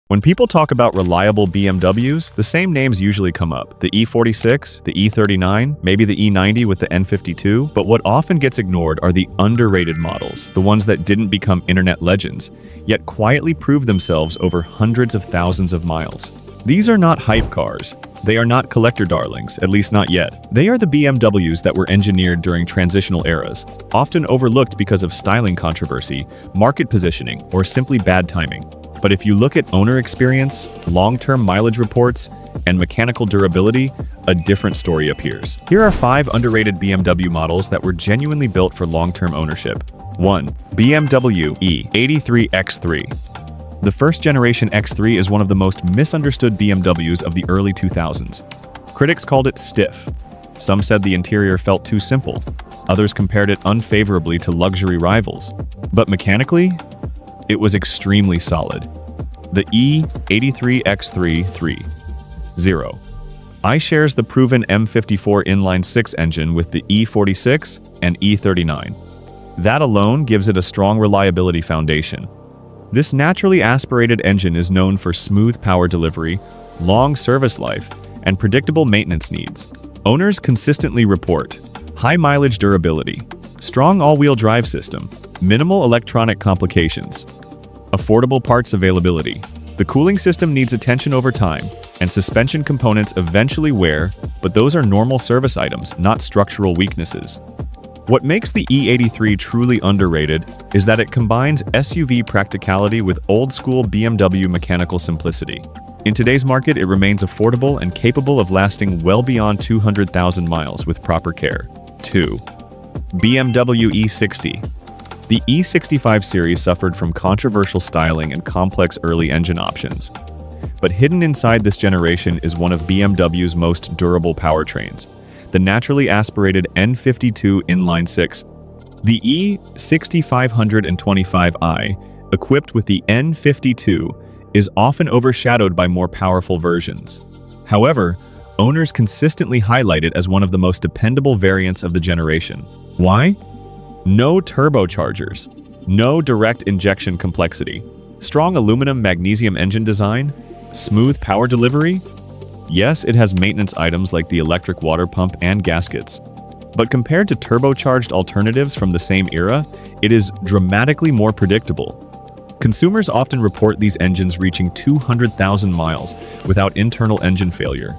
When people talk about reliable BMWs, the same names usually come up. The E46, the E39, maybe the E90 with the N52, but what often gets ignored are the underrated models, the ones that didn't become internet legends, yet quietly proved themselves over hundreds of thousands of miles. These are not hype cars. They are not collector darlings, at least not yet. They are the BMWs that were engineered during transitional eras, often overlooked because of styling controversy, market positioning, or simply bad timing. But if you look at owner experience, long-term mileage reports, and mechanical durability, a different story appears. Here are 5 underrated BMW models that were genuinely built for long-term ownership. 1. BMW E83 X3. The first-generation X3 is one of the most misunderstood BMWs of the early 2000s. Critics called it stiff. Some said the interior felt too simple. Others compared it unfavorably to luxury rivals. But mechanically, it was extremely solid. The E83 X3 3.0i shares the proven M54 inline-six engine with the E46 and E39. That alone gives it a strong reliability foundation. This naturally aspirated engine is known for smooth power delivery, long service life, and predictable maintenance needs. Owners consistently report high mileage durability, strong all-wheel drive system, minimal electronic complications, affordable parts availability. The cooling system needs attention over time, and suspension components eventually wear, but those are normal service items, not structural weaknesses. What makes the E83 truly underrated is that it combines SUV practicality with old-school BMW mechanical simplicity. In today's market, it remains affordable and capable of lasting well beyond 200,000 miles with proper care. 2. BMW E60. The E65 series suffered from controversial styling and complex early engine options. But hidden inside this generation is one of BMW's most durable powertrains, the naturally aspirated N52 inline-six. The E6525i, equipped with the N52, is often overshadowed by more powerful versions. However, owners consistently highlight it as one of the most dependable variants of the generation. Why? No turbochargers, no direct injection complexity, strong aluminum-magnesium engine design, smooth power delivery. Yes, it has maintenance items like the electric water pump and gaskets, but compared to turbocharged alternatives from the same era, it is dramatically more predictable. Consumers often report these engines reaching 200,000 miles without internal engine failure.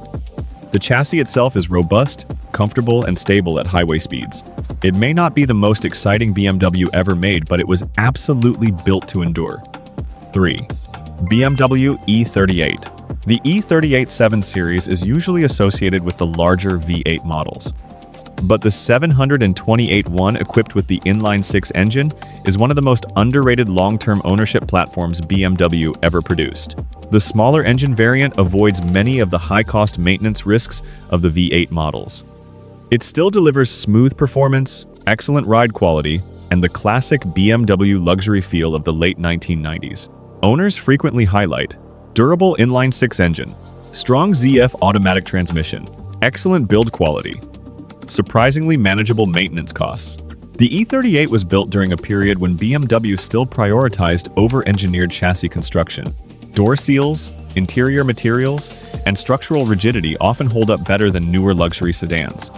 The chassis itself is robust, comfortable, and stable at highway speeds. It may not be the most exciting BMW ever made, but it was absolutely built to endure. 3. BMW E38. The E38 7 Series is usually associated with the larger V8 models. But the 728 one equipped with the inline-six engine is one of the most underrated long-term ownership platforms BMW ever produced. The smaller engine variant avoids many of the high-cost maintenance risks of the V8 models. It still delivers smooth performance, excellent ride quality, and the classic BMW luxury feel of the late 1990s. Owners frequently highlight durable inline-six engine, strong ZF automatic transmission, excellent build quality, surprisingly manageable maintenance costs. The E38 was built during a period when BMW still prioritized over-engineered chassis construction. Door seals, interior materials, and structural rigidity often hold up better than newer luxury sedans.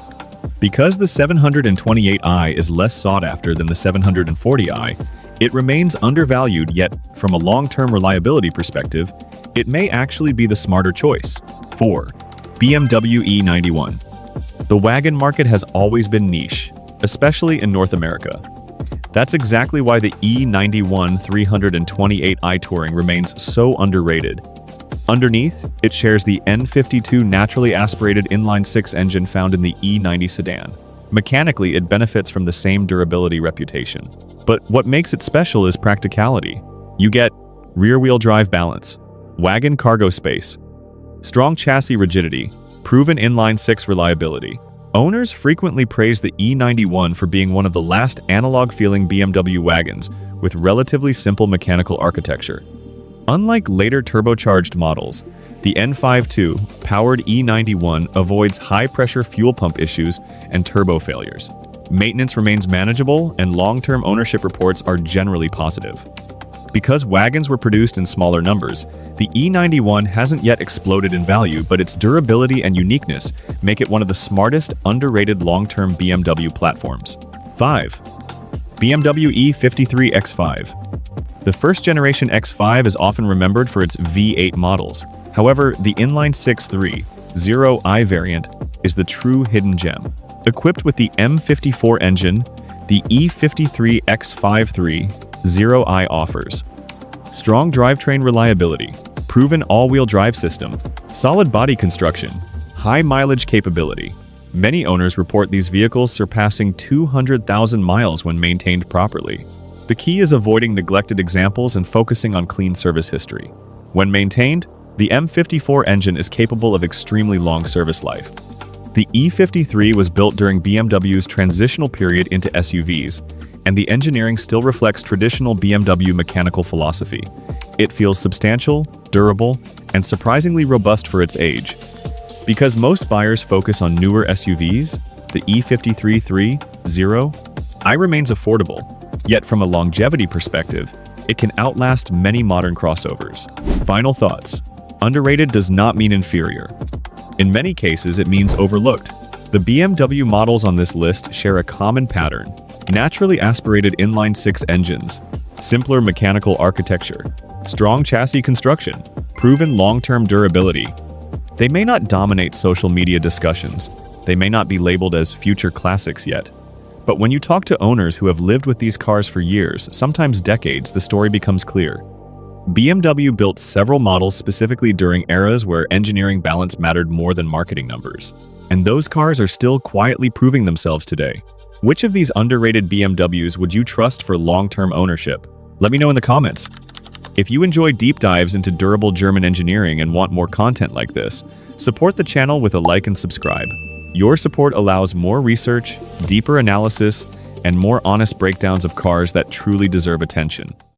Because the 728i is less sought after than the 740i, it remains undervalued, yet from a long-term reliability perspective, it may actually be the smarter choice. 4. BMW E91. The wagon market has always been niche, especially in North America. That's exactly why the E91 328i Touring remains so underrated. Underneath, it shares the N52 naturally aspirated inline-six engine found in the E90 sedan. Mechanically, it benefits from the same durability reputation. But what makes it special is practicality. You get rear-wheel drive balance, wagon cargo space, strong chassis rigidity, proven inline-six reliability. Owners frequently praise the E91 for being one of the last analog-feeling BMW wagons with relatively simple mechanical architecture. Unlike later turbocharged models, the N52 powered E91 avoids high-pressure fuel pump issues and turbo failures. Maintenance remains manageable, and long-term ownership reports are generally positive. Because wagons were produced in smaller numbers, the E91 hasn't yet exploded in value, but its durability and uniqueness make it one of the smartest, underrated long-term BMW platforms. 5. BMW E53 X5. The first-generation X5 is often remembered for its V8 models. However, the inline-six 3.0i variant is the true hidden gem. Equipped with the M54 engine, the E53 X5 3.0i offers strong drivetrain reliability, proven all-wheel drive system, solid body construction, high mileage capability. Many owners report these vehicles surpassing 200,000 miles when maintained properly. The key is avoiding neglected examples and focusing on clean service history. When maintained, the M54 engine is capable of extremely long service life. The E53 was built during BMW's transitional period into SUVs, and the engineering still reflects traditional BMW mechanical philosophy. It feels substantial, durable, and surprisingly robust for its age. Because most buyers focus on newer SUVs, the E53 3.0i remains affordable, yet from a longevity perspective, it can outlast many modern crossovers. Final thoughts. Underrated does not mean inferior. In many cases, it means overlooked. The BMW models on this list share a common pattern: naturally aspirated inline-six engines, simpler mechanical architecture, strong chassis construction, proven long-term durability. They may not dominate social media discussions, they may not be labeled as future classics yet, but when you talk to owners who have lived with these cars for years, sometimes decades, the story becomes clear. BMW built several models specifically during eras where engineering balance mattered more than marketing numbers, and those cars are still quietly proving themselves today. Which of these underrated BMWs would you trust for long-term ownership? Let me know in the comments. If you enjoy deep dives into durable German engineering and want more content like this, support the channel with a like and subscribe. Your support allows more research, deeper analysis, and more honest breakdowns of cars that truly deserve attention.